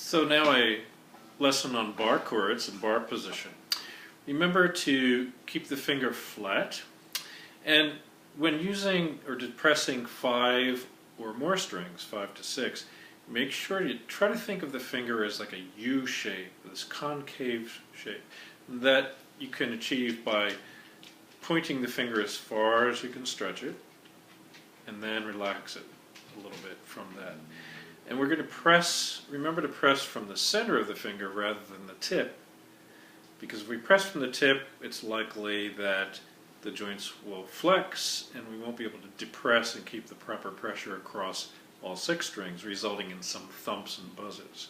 So now a lesson on bar chords and bar position. Remember to keep the finger flat, and when using or depressing 5 or more strings, 5 to 6, make sure you try to think of the finger as like a U shape, this concave shape, that you can achieve by pointing the finger as far as you can stretch it, and then relax it a little bit from that. And we're going to press, remember to press from the center of the finger rather than the tip, because if we press from the tip, it's likely that the joints will flex and we won't be able to depress and keep the proper pressure across all 6 strings, resulting in some thumps and buzzes.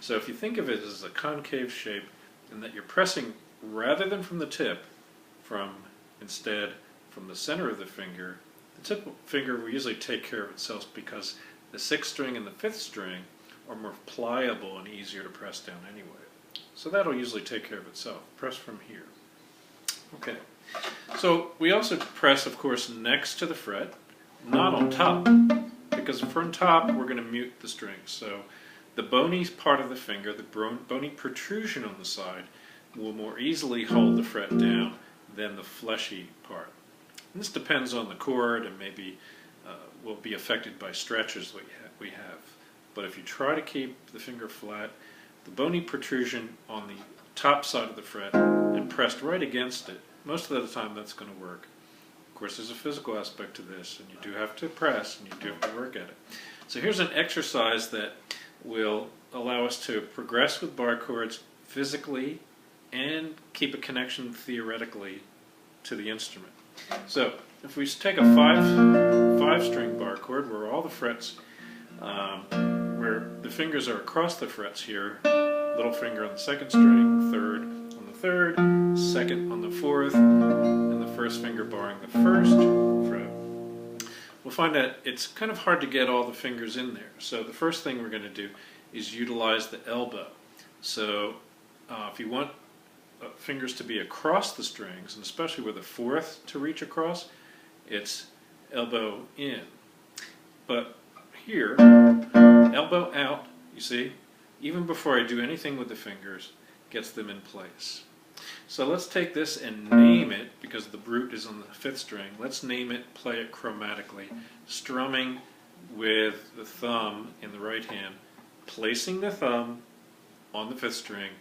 So if you think of it as a concave shape and that you're pressing rather than from the tip, instead from the center of the finger, the tip finger will usually take care of itself because the 6th string and the 5th string are more pliable and easier to press down anyway. So that'll usually take care of itself. Press from here. Okay. So we also press, of course, next to the fret, not on top, because if we're on top, we're going to mute the strings. So the bony part of the finger, the bony protrusion on the side, will more easily hold the fret down than the fleshy part. And this depends on the chord and maybe will be affected by stretches we have. But if you try to keep the finger flat, the bony protrusion on the top side of the fret and pressed right against it, most of the time that's going to work. Of course, there's a physical aspect to this, and you do have to press and you do have to work at it. So here's an exercise that will allow us to progress with bar chords physically and keep a connection theoretically to the instrument. So if we take a 5-string bar chord where all the frets, where the fingers are across the frets here, little finger on the 2nd string, 3rd on the 3rd, 2nd on the 4th, and the 1st finger barring the 1st fret, we'll find that it's kind of hard to get all the fingers in there. So the first thing we're going to do is utilize the elbow. So if you want fingers to be across the strings, and especially with the 4th to reach across, it's elbow in. But here, elbow out, you see, even before I do anything with the fingers, gets them in place. So let's take this and name it, because the root is on the 5th string. Let's name it, play it chromatically, strumming with the thumb in the right hand, placing the thumb on the 5th string,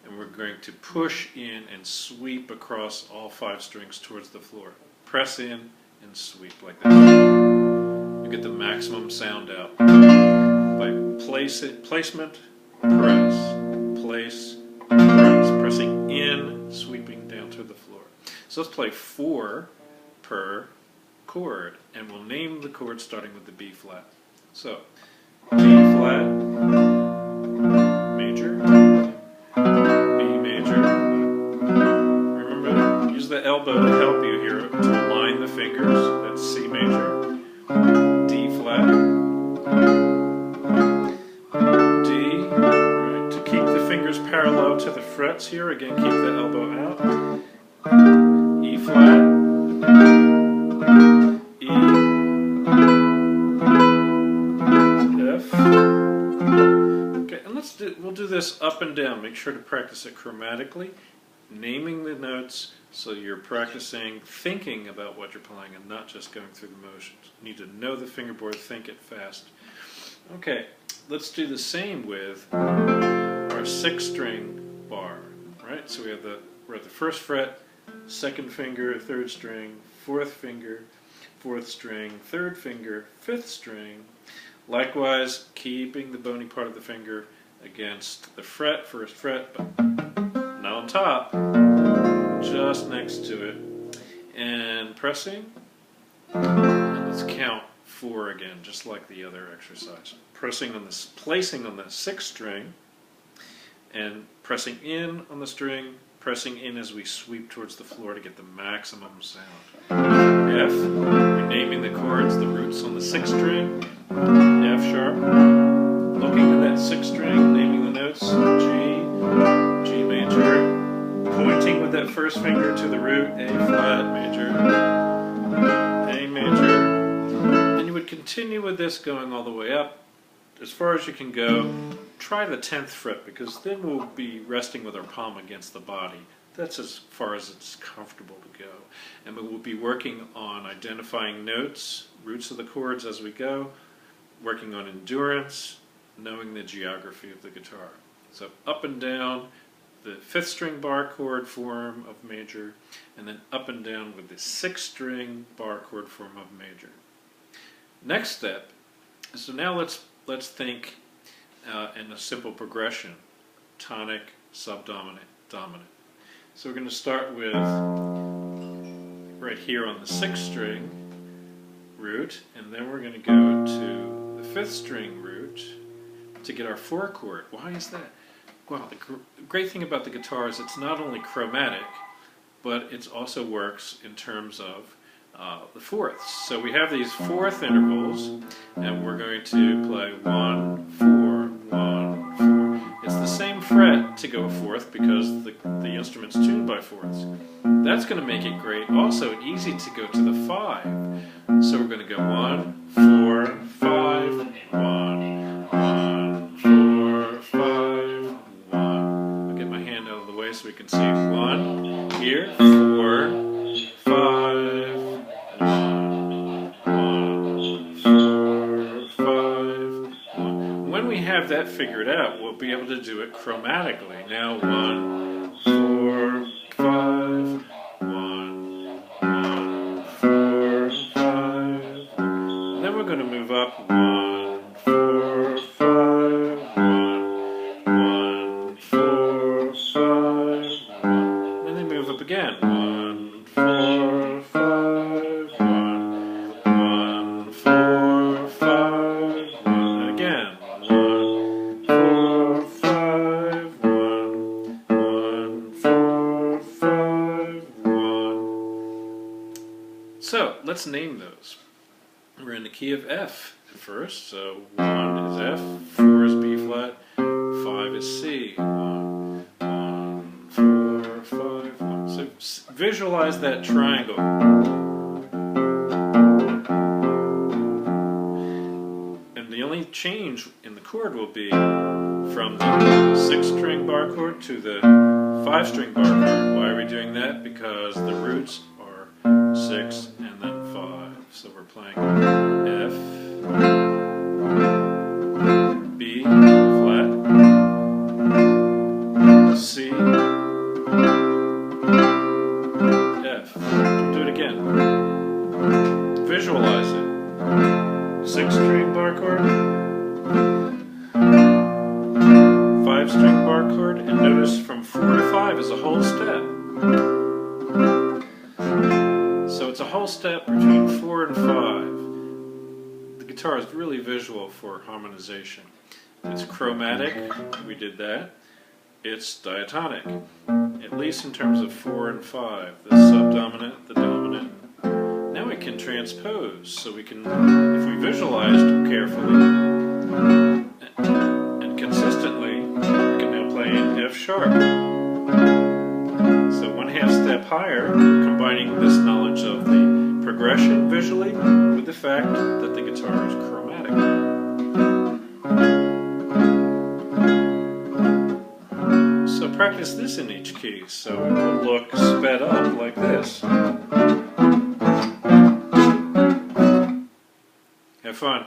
and we're going to push in and sweep across all 5 strings towards the floor. Press in and sweep like this. You get the maximum sound out by placement, press, place, press, pressing in, sweeping down to the floor. So let's play 4 per chord, and we'll name the chord starting with the B flat. So B flat, major, B major. Remember, use the elbow to help you here to align the fingers. That's C major, D flat, D. Right, to keep the fingers parallel to the frets here, again keep the elbow out. E flat, E, F. Okay, and we'll do this up and down. Make sure to practice it chromatically, naming the notes so you're practicing thinking about what you're playing and not just going through the motions. You need to know the fingerboard, think it fast. Okay, let's do the same with our 6-string bar. Right? So we're at the 1st fret, 2nd finger, 3rd string, 4th finger, 4th string, 3rd finger, 5th string. Likewise, keeping the bony part of the finger against the fret, 1st fret, but not on top, just next to it, and pressing. And let's count 4 again, just like the other exercise. Placing on the 6th string, and pressing in on the string, pressing in as we sweep towards the floor to get the maximum sound. F, renaming the chords, the roots on the 6th string, F sharp, looking at that 6th string, naming the notes, G, G major, pointing with that 1st finger to the root, A flat major, A major, and you would continue with this going all the way up, as far as you can go. Try the 10th fret, because then we'll be resting with our palm against the body. That's as far as it's comfortable to go. And we will be working on identifying notes, roots of the chords as we go, working on endurance, knowing the geography of the guitar. So up and down, the 5th string bar chord form of major, and then up and down with the 6th string bar chord form of major. Next step, so now let's think in a simple progression: tonic, subdominant, dominant. So we're going to start with right here on the 6th string root, and then we're going to go to the 5th string root to get our 4 chord. Why is that? Well, the great thing about the guitar is it's not only chromatic, but it also works in terms of the fourths. So we have these 4th intervals, and we're going to play 1, 4, 1, 4. It's the same fret to go 4th because the instrument's tuned by 4ths. That's going to make it great. Also easy to go to the 5. So we're going to go 1, 4, 5, 1, 1, 4, 5, 1. I'll get my hand out of the way so we can see 1 here, 4, 5, 1, 1, 4, 5, 1. When we have that figured out, we'll be able to do it chromatically. Now 1, 4, 5, 1, 1, 4, 5. And then we're going to move up 1, 4, 5, 1, 1, 4, 5, 1. And then move up again. 1, 4, 5, 1, 1, 4, 5, 1. And again. 1, 4, 5, 1, 1, 4, 5, 1. So let's name those. We're in the key of F at first, so 1 is F, 4 is B flat, 5 is C. 1, 1, 4, 5, 1. So visualize that triangle. And the only change in the chord will be from the 6th string bar chord to the 5th string bar chord. Why are we doing that? Because the roots are 6 and then 5. So we're playing F, B flat, C, F. Do it again. Visualize it. 6th string bar chord, 5th string bar chord, and notice from 4 to 5 is a whole step. So it's a whole step between 4 and 5. The guitar is really visual for harmonization. It's chromatic, we did that. It's diatonic, at least in terms of 4 and 5. The subdominant, the dominant. Now we can transpose, so we can, if we visualized carefully and consistently, we can now play in F sharp. So 1/2 step higher, combining this knowledge of the progression visually with the fact that the guitar is chromatic. So practice this in each key, so it will look sped up like this. Have fun.